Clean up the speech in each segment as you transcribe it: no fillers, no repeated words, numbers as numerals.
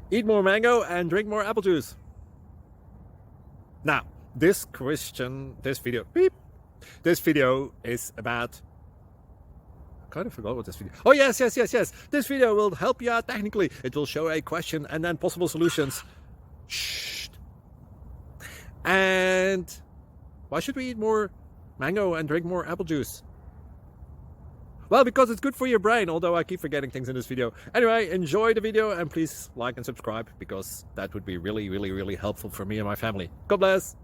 Eat more mango and drink more apple juice. Now, this video is about, I kind of forgot what this video. Oh, yes. This video will help you out technically. It will show a question and then possible solutions. Shh. And why should we eat more mango and drink more apple juice? Well, because it's good for your brain, although I keep forgetting things in this video. Anyway, enjoy the video and please like and subscribe, because that would be really helpful for me and my family. God bless!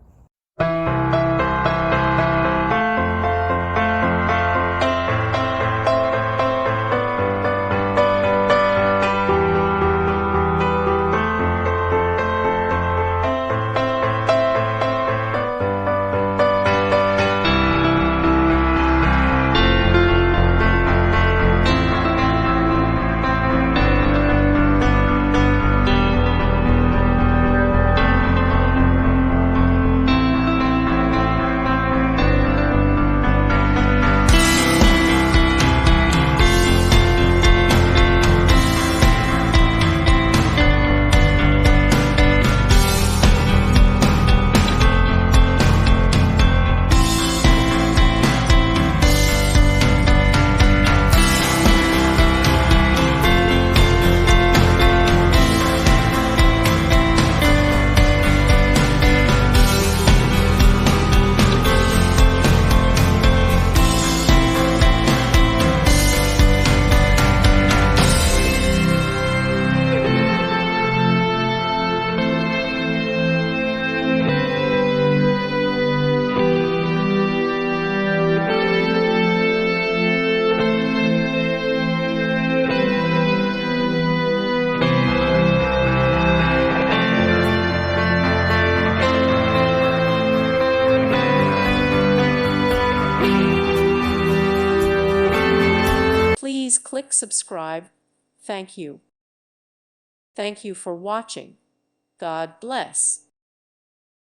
Please click subscribe. Thank you. Thank you for watching. God bless.